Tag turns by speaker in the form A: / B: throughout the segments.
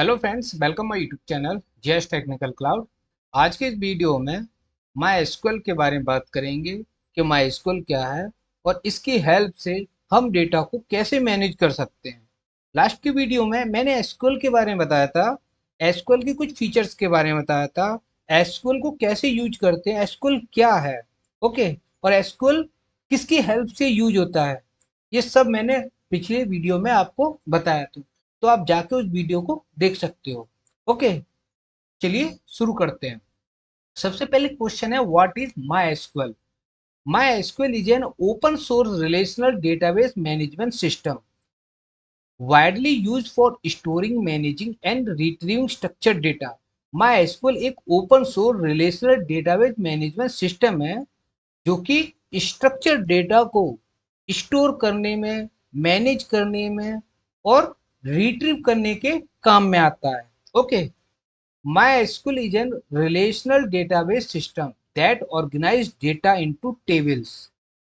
A: Hello friends, welcome my YouTube channel JS technical cloud. आज के इस वीडियो में माई एसक्यूएल के बारे में बात करेंगे कि माई एसक्यूएल क्या है और इसकी हेल्प से हम डेटा को कैसे मैनेज कर सकते हैं। लास्ट की वीडियो में मैंने एसक्यूएल के बारे में बताया था, एसक्यूएल के कुछ फीचर्स के बारे में बताया था, एसक्यूएल को कैसे यूज करते हैं, एसक्यूएल क्या है, ओके, और एसक्यूएल किसकी हेल्प से यूज होता है, ये सब मैंने पिछले वीडियो में आपको बताया था। तो आप जाके उस वीडियो को देख सकते हो। ओके, चलिए शुरू करते हैं। सबसे पहले क्वेश्चन है, what is MySQL. MySQL is an open source relational database management system widely use for storing, managing and retrieving structured data. MySQL एक open source relational database management system है जो कि structured data को store करने में, manage करने में और रिट्रीव करने के काम में आता है। Okay, MySQL is a relational database system that organizes data into tables.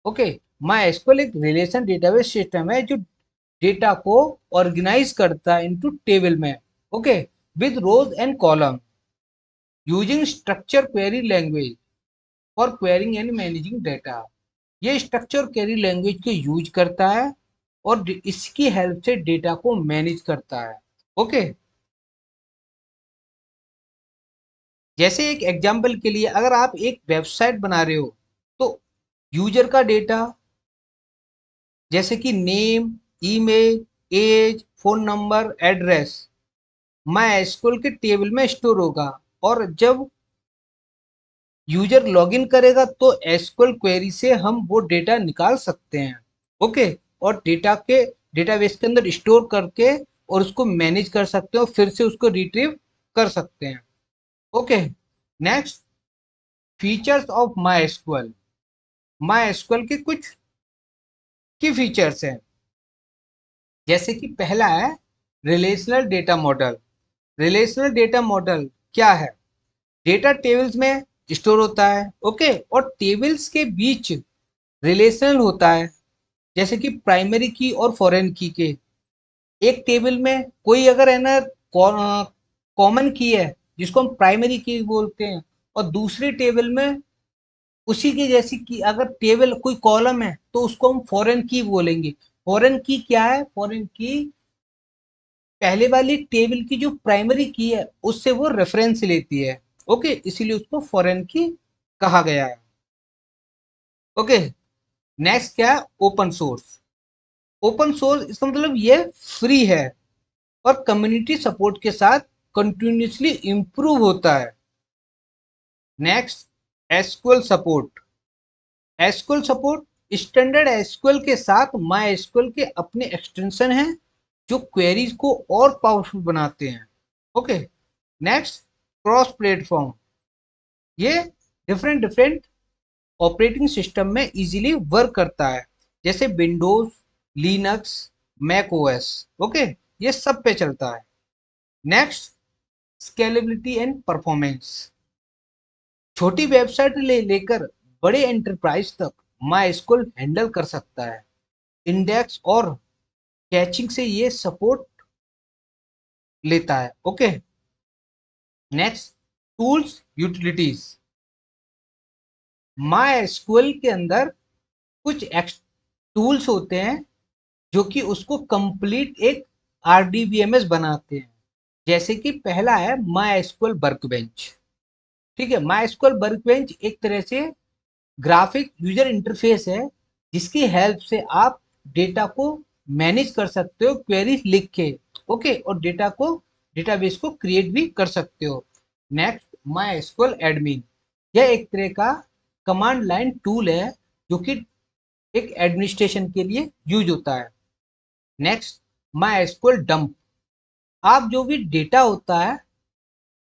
A: Okay, MySQL एक रिलेशन डेटाबेस सिस्टम है जो डेटा को ऑर्गेनाइज करता है इनटू टेबल में, okay, with rows and column using structure query language for querying and managing data. ये structure query language को use करता है और इसकी हेल्प से डेटा को मैनेज करता है। ओके, जैसे एक एग्जांपल के लिए, अगर आप एक वेबसाइट बना रहे हो तो यूजर का डेटा जैसे कि name, email, age, phone number, address my SQL के टेबल में स्टोर होगा, और जब यूजर लॉगिन करेगा तो एसक्यूएल क्वेरी से हम वो डेटा निकाल सकते हैं। ओके, और डेटा के डेटाबेस के अंदर स्टोर करके और उसको मैनेज कर सकते हो, फिर से उसको रिट्रीव कर सकते हैं। Okay, next, features of my SQL. My SQL के कुछ की फीचर्स हैं, जैसे कि पहला है relational data model. Relational data model क्या है? डेटा टेबल्स में स्टोर होता है, ओके, और टेबल्स के बीच रिलेशनल होता है, जैसे कि प्राइमरी की और फॉरेन की के। एक टेबल में कोई अगर है ना कॉमन की है जिसको हम प्राइमरी की बोलते हैं, और दूसरी टेबल में उसी की जैसी की अगर टेबल कोई कॉलम है तो उसको हम फॉरेन की बोलेंगे। फॉरेन की क्या है? फॉरेन की पहले वाली टेबल की जो प्राइमरी की है उससे वो रेफरेंस लेती है, ओके, इसीलिए उसको फॉरेन की कहा गया है। ओके, नेक्स्ट क्या है? Open source. ओपन सोर्स इसका मतलब ये फ्री है और कम्युनिटी सपोर्ट के साथ कंटिन्यूसली इंप्रूव होता है। Next, SQL support. SQL support standard SQL के साथ माई एसक्यूएल के अपने एक्सटेंशन हैं जो क्वेरीज को और पावरफुल बनाते हैं। Okay, next, cross platform. ये डिफरेंट डिफरेंट ऑपरेटिंग सिस्टम में इजीली वर्क करता है, जैसे Windows, Linux, Mac OS, okay, ये सब पे चलता है। नेक्स्ट, स्केलेबिलिटी एंड परफॉर्मेंस। छोटी वेबसाइट लेकर बड़े एंटरप्राइज तक माई हैंडल कर सकता है। इंडेक्स और कैचिंग से ये सपोर्ट लेता है। Okay, next, tools utilities. माई एसक्यूएल के अंदर कुछ टूल्स होते हैं जो कि उसको कंप्लीट एक आरडीबीएमएस बनाते हैं, जैसे कि पहला है माई एसक्यूएल वर्कबेंच। ठीक है, माई एसक्यूएल वर्कबेंच एक तरह से ग्राफिक यूजर इंटरफेस है जिसकी हेल्प से आप डेटा को मैनेज कर सकते हो क्वेरीज लिख के, ओके, और डेटा को डेटाबेस को क्रिएट भी कर सकते हो। Next, my SQL admin. यह एक तरह का कमांड लाइन टूल है जो कि एक एडमिनिस्ट्रेशन के लिए यूज होता है। Next, my SQL dump. आप जो भी डेटा होता है,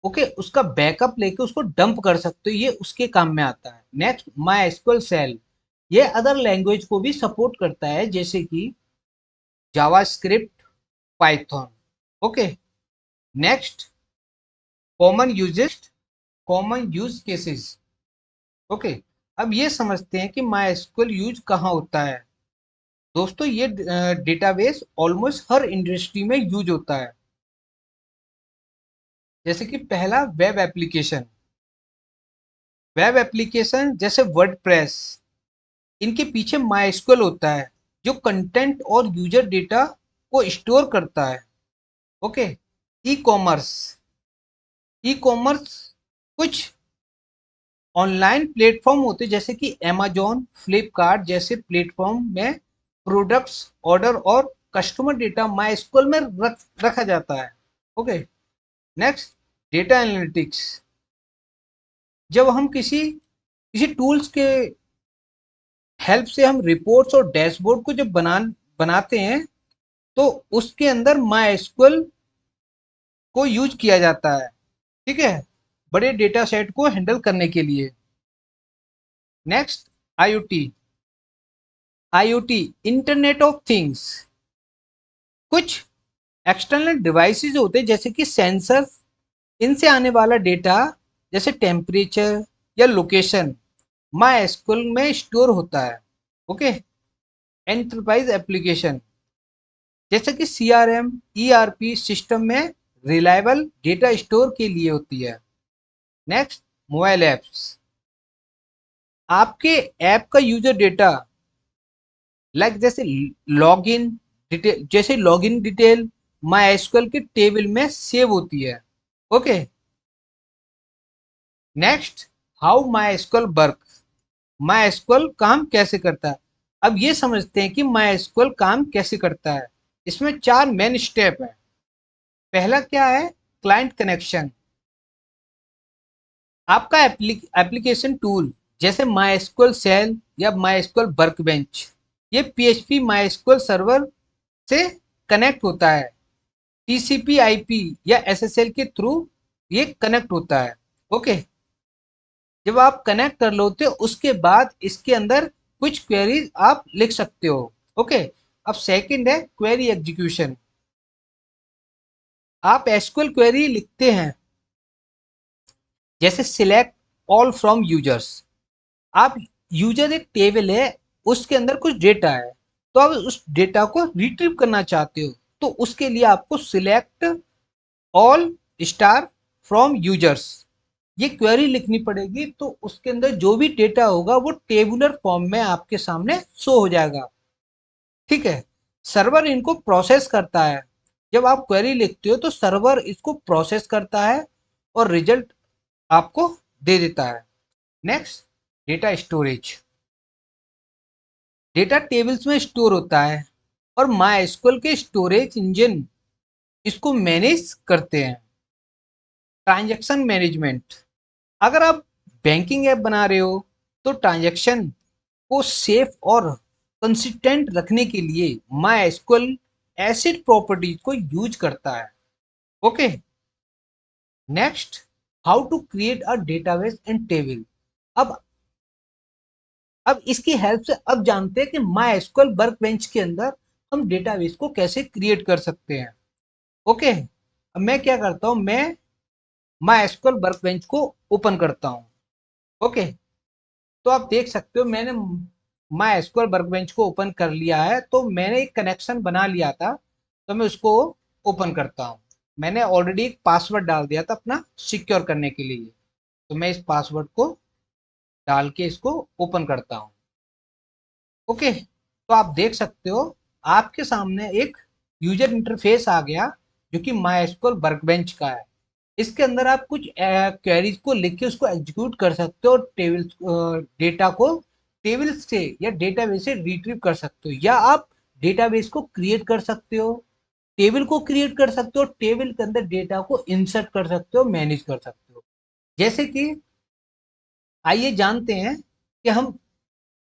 A: ओके, उसका बैकअप लेके उसको डंप कर सकते हो, ये उसके काम में आता है। Next, my SQL shell. ये अदर लैंग्वेज को भी सपोर्ट करता है, जैसे कि JavaScript, Python. Okay, next, common uses, common use cases. Okay, अब ये समझते हैं कि माई एसक्यूएल यूज कहाँ होता है। दोस्तों, ये डेटाबेस ऑलमोस्ट हर इंडस्ट्री में यूज होता है। जैसे कि पहला वेब एप्लीकेशन। वेब एप्लीकेशन जैसे वर्डप्रेस, इनके पीछे माइस्क्ल होता है जो कंटेंट और यूजर डेटा को स्टोर करता है। Okay. E commerce, e commerce कुछ ऑनलाइन प्लेटफॉर्म होते हैं जैसे कि अमेजोन, फ्लिपकार्ट जैसे प्लेटफॉर्म में प्रोडक्ट्स ऑर्डर और कस्टमर डेटा माइस्क्ल में रखा जाता है। ओके। Next, data analytics. जब हम किसी किसी टूल्स के हेल्प से हम रिपोर्ट्स और डैशबोर्ड को जब बनाते हैं तो उसके अंदर माइस्क्ल को यूज किया जाता है। ठीक है, बड़े डेटा सेट को हैंडल करने के लिए। Next, IoT. IoT, internet of things. कुछ एक्सटर्नल डिवाइसेस होते हैं जैसे कि सेंसर, इनसे आने वाला डेटा जैसे टेम्परेचर या लोकेशन माइस्क्ल में स्टोर होता है। ओके। एंटरप्राइज एप्लीकेशन जैसे कि सीआरएम, ईआरपी सिस्टम में रिलायबल डेटा स्टोर के लिए होती है। Next, mobile apps. आपके ऐप का यूजर डेटा लाइक जैसे लॉगिन डिटेल, जैसे लॉगिन डिटेल माइस्क्ल के टेबल में सेव होती है। Okay. Next, how MySQL work. MySQL काम कैसे करता है। अब ये समझते हैं कि माइस्क्ल काम कैसे करता है। इसमें 4 मेन स्टेप है। पहला क्या है, क्लाइंट कनेक्शन। आपका एप्लीकेशन टूल जैसे माइस्क्ल सेल या माइस्क्ल वर्कबेंच, ये पीएचपी माइस्क्ल सर्वर से कनेक्ट होता है। टीसीपी आईपी या एसएसएल के थ्रू ये कनेक्ट होता है। ओके। जब आप कनेक्ट कर लोगे उसके बाद इसके अंदर कुछ क्वेरीज आप लिख सकते हो। ओके। अब सेकंड है क्वेरी एग्जीक्यूशन। आप एसक्यूएल क्वेरी लिखते हैं जैसे सिलेक्ट ऑल फ्रॉम यूजर्स। आप यूजर एक टेबल है, उसके अंदर कुछ डेटा है, तो आप उस डेटा को रिट्रीव करना चाहते हो, तो उसके लिए आपको select all star from users ये क्वेरी लिखनी पड़ेगी। तो उसके अंदर जो भी डेटा होगा वो टेबुलर फॉर्म में आपके सामने शो हो जाएगा। ठीक है। सर्वर इनको प्रोसेस करता है। जब आप क्वेरी लिखते हो तो सर्वर इसको प्रोसेस करता है और रिजल्ट आपको दे देता है। Next, data storage. Data tables में स्टोर होता है और माइस्क्ल के स्टोरेज इंजन इसको मैनेज करते हैं। Transaction management. अगर आप बैंकिंग ऐप बना रहे हो तो ट्रांजैक्शन को सेफ और कंसिस्टेंट रखने के लिए माइस्क्ल एसिड प्रॉपर्टीज को यूज करता है। Okay. Next, how to create a database and table. अब अब इसकी हेल्प से अब जानते हैं कि माइस्क्ल वर्कबेंच के अंदर हम डेटाबेस को कैसे क्रिएट कर सकते हैं। ओके। अब मैं क्या करता हूं, मैं माइस्क्ल वर्कबेंच को ओपन करता हूं। ओके। तो आप देख सकते हो मैंने माइस्क्ल वर्कबेंच को ओपन कर लिया है, तो मैंने एक कनेक्शन बना लिया था, तो मैं उसको ओपन करता हूँ। मैंने ऑलरेडी एक पासवर्ड डाल दिया था अपना सिक्योर करने के लिए, तो मैं इस पासवर्ड को डाल के इसको ओपन करता हूँ। ओके। तो आप देख सकते हो आपके सामने एक यूजर इंटरफेस आ गया जो कि माइस्क्ल वर्कबेंच का है। इसके अंदर आप कुछ क्वेरीज को लिख के उसको एग्जीक्यूट कर सकते हो, टेबल डेटा को टेबल से या डेटाबेस से रिट्रीव कर सकते हो, या आप डेटाबेस को क्रिएट कर सकते हो, टेबल को क्रिएट कर सकते हो, टेबल के अंदर डेटा को इंसर्ट कर सकते हो, मैनेज कर सकते हो। जैसे कि आइए जानते हैं कि हम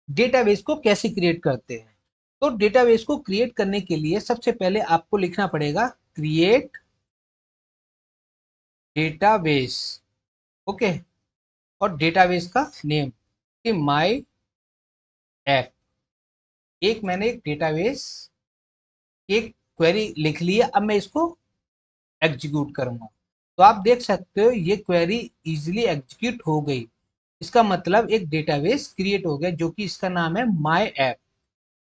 A: डेटाबेस को कैसे क्रिएट करते हैं। तो डेटाबेस को क्रिएट करने के लिए सबसे पहले आपको लिखना पड़ेगा क्रिएट डेटाबेस। ओके। और डेटाबेस का नेम कि माई ऐप। एक मैंने एक डेटाबेस एक क्वेरी लिख ली है, अब मैं इसको एग्जीक्यूट करूंगा। तो आप देख सकते हो ये क्वेरी इजीली एग्जीक्यूट हो गई। इसका मतलब एक डेटाबेस क्रिएट हो गया जो कि इसका नाम है माई ऐप।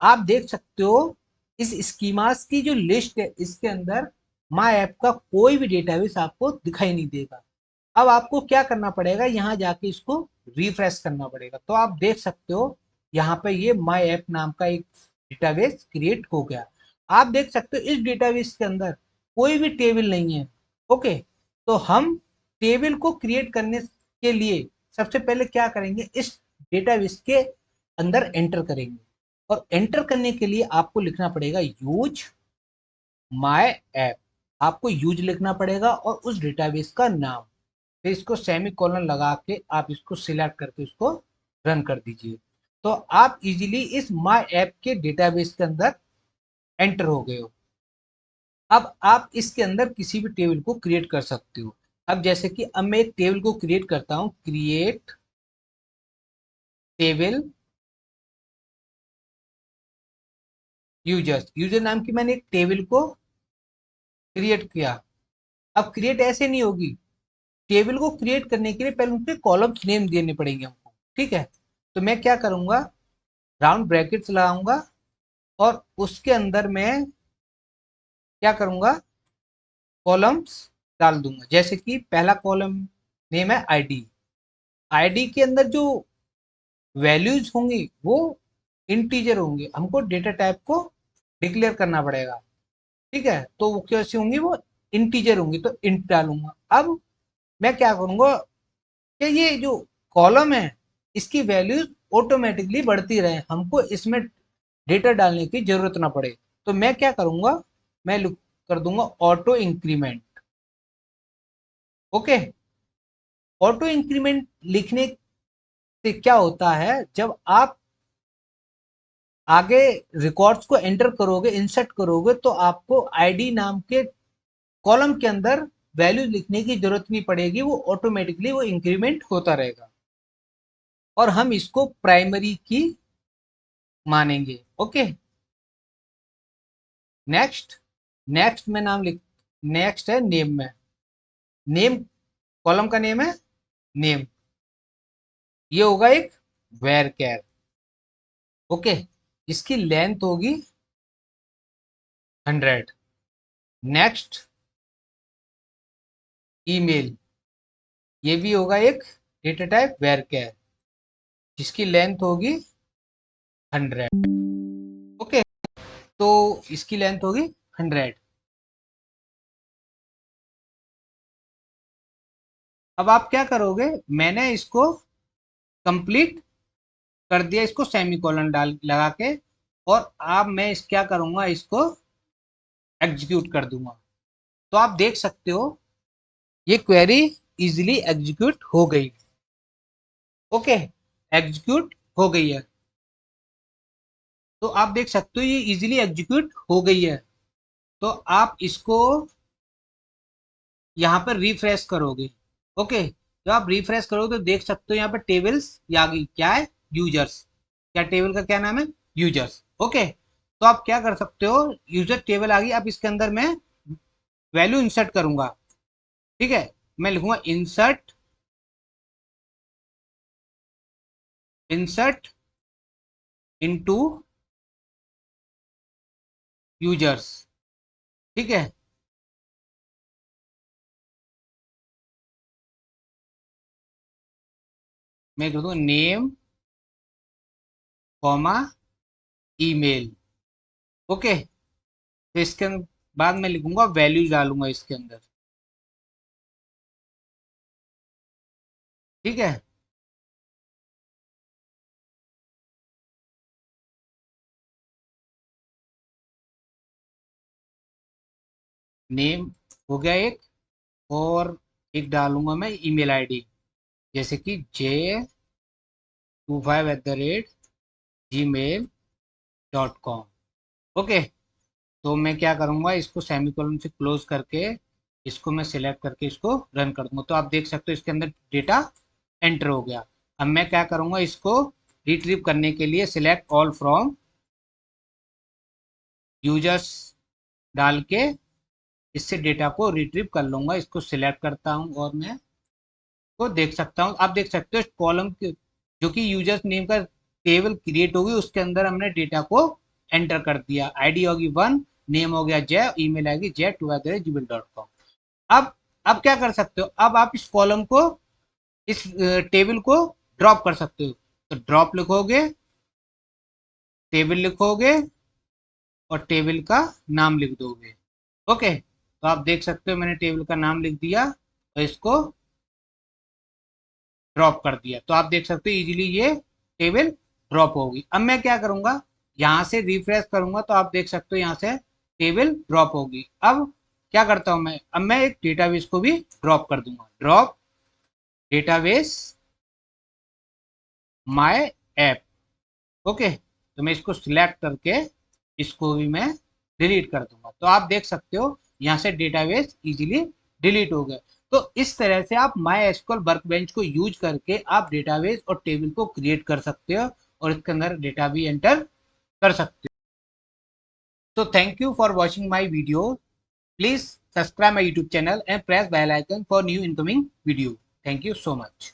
A: आप देख सकते हो इस स्कीमास की जो लिस्ट है इसके अंदर माई ऐप का कोई भी डेटाबेस आपको दिखाई नहीं देगा। अब आपको क्या करना पड़ेगा, यहाँ जाके इसको रिफ्रेश करना पड़ेगा। तो आप देख सकते हो यहाँ पे ये माई ऐप नाम का एक डेटाबेस क्रिएट हो गया। आप देख सकते हो इस डेटाबेस के अंदर कोई भी टेबल नहीं है। ओके, तो हम टेबल को क्रिएट करने के लिए सबसे पहले क्या करेंगे, इस डेटाबेस के अंदर एंटर करेंगे। और एंटर करने के लिए आपको लिखना पड़ेगा यूज माय ऐप। आपको यूज लिखना पड़ेगा और उस डेटाबेस का नाम, फिर इसको सेमी कॉलन लगा के आप इसको सिलेक्ट करके इसको रन कर दीजिए। तो आप इजीली इस माय ऐप के डेटाबेस के अंदर एंटर हो गए हो। अब आप इसके अंदर किसी भी टेबल को क्रिएट कर सकते हो। अब जैसे कि अब मैं एक टेबल को क्रिएट करता हूं, क्रिएट टेबल यूजर्स, यूजर नाम की मैंने एक टेबल को क्रिएट किया। अब क्रिएट ऐसे नहीं होगी, टेबल को क्रिएट करने के लिए पहले उनके कॉलम्स नेम देने पड़ेंगे हमको। ठीक है, तो मैं क्या करूंगा, राउंड ब्रैकेट्स लगाऊंगा और उसके अंदर मैं क्या करूंगा, कॉलम्स डाल दूंगा। जैसे कि पहला कॉलम नेम है आईडी। आईडी के अंदर जो वैल्यूज होंगी वो इंटीजर होंगे, हमको डेटा टाइप को डिक्लेयर करना पड़ेगा। ठीक है, तो वो कैसे होंगी, वो इंटीजर होंगी, तो इंट डालूंगा। अब मैं क्या करूंगा कि ये जो कॉलम है इसकी वैल्यूज ऑटोमेटिकली बढ़ती रहे, हमको इसमें डेटा डालने की जरूरत ना पड़े। तो मैं क्या करूंगा, मैं कर दूंगा auto increment. Okay, auto increment लिखने से क्या होता है, जब आप आगे रिकॉर्ड्स को एंटर करोगे, इंसर्ट करोगे, तो आपको आईडी नाम के कॉलम के अंदर वैल्यू लिखने की जरूरत नहीं पड़ेगी, वो ऑटोमेटिकली वो इंक्रीमेंट होता रहेगा और हम इसको प्राइमरी की मानेंगे। ओके, नेक्स्ट, नेक्स्ट में नाम लिख, नेक्स्ट है नेम में, नेम कॉलम का नेम है नेम, ये होगा एक वेर कैर। ओके, इसकी लेंथ होगी 100। नेक्स्ट, ईमेल, ये भी होगा एक डेटा टाइप वेर कैर जिसकी लेंथ होगी 100। ओके, तो इसकी लेंथ होगी 100। अब आप क्या करोगे, मैंने इसको कंप्लीट कर दिया, इसको सेमीकोलन डाल लगा के, और अब मैं इस क्या करूंगा, इसको एग्जीक्यूट कर दूंगा। तो आप देख सकते हो ये क्वेरी इजीली एग्जीक्यूट हो गई। ओके, एग्जीक्यूट हो गई है, तो आप देख सकते हो ये इजीली एग्जीक्यूट हो गई है। तो आप इसको यहाँ पर रिफ्रेश करोगे। ओके, जब आप रिफ्रेश करोगे तो देख सकते हो यहाँ पर टेबल्स आ गई, क्या है, यूजर्स। क्या टेबल का क्या नाम है, यूजर्स। ओके, तो आप क्या कर सकते हो, यूजर टेबल आ गई। अब इसके अंदर मैं वैल्यू इंसर्ट करूंगा। ठीक है, मैं लिखूंगा इंसर्ट, इंसर्ट इनटू यूजर्स। ठीक है, मैं लिख दूंगा नेम कॉमा ईमेल। ओके, तो इसके बाद मैं लिखूंगा वैल्यू डालूंगा इसके अंदर। ठीक है, नेम हो गया एक, और एक डालूंगा मैं ईमेल आईडी, जैसे कि j25@gmail.com। ओके, तो मैं क्या करूंगा, इसको सेमीकोलन से क्लोज करके इसको मैं सिलेक्ट करके इसको रन कर दूंगा। तो आप देख सकते हो इसके अंदर डेटा एंटर हो गया। अब मैं क्या करूंगा, इसको रिट्रीव करने के लिए सिलेक्ट ऑल फ्रॉम यूजर्स डाल के इससे डेटा को रिट्रीव कर लूंगा। इसको सिलेक्ट करता हूं और मैं को देख सकता हूं। आप देख सकते हो कॉलम जो कि यूजर्स नेम का टेबल क्रिएट होगी उसके अंदर हमने डेटा को एंटर कर दिया। आईडी होगी 1, नेम हो गया जय, ईमेल आएगी jay@gmail.com। अब क्या कर सकते हो, अब आप इस कॉलम को, इस टेबल को ड्रॉप कर सकते हो। तो ड्रॉप लिखोगे, टेबल लिखोगे और टेबल का नाम लिख दोगे। ओके, तो आप देख सकते हो मैंने टेबल का नाम लिख दिया और इसको ड्रॉप कर दिया। तो आप देख सकते हो इजीली ये टेबल ड्रॉप होगी। अब मैं क्या करूंगा, यहाँ से रिफ्रेश करूंगा तो आप देख सकते हो यहाँ से टेबल ड्रॉप होगी। अब क्या करता हूं मैं, अब मैं एक डेटाबेस को भी ड्रॉप कर दूंगा। Drop database my app. Okay, तो मैं इसको सिलेक्ट करके इसको भी मैं डिलीट कर दूंगा। तो आप देख सकते हो यहाँ से डेटाबेस इजीली डिलीट हो गए। तो इस तरह से आप माई एसक्यूएल वर्कबेंच को यूज करके आप डेटाबेस और टेबल को क्रिएट कर सकते हो और इसके अंदर डेटा भी एंटर कर सकते हो। तो thank you for watching my video. Please subscribe my YouTube channel and press bell icon for new incoming video. Thank you so much.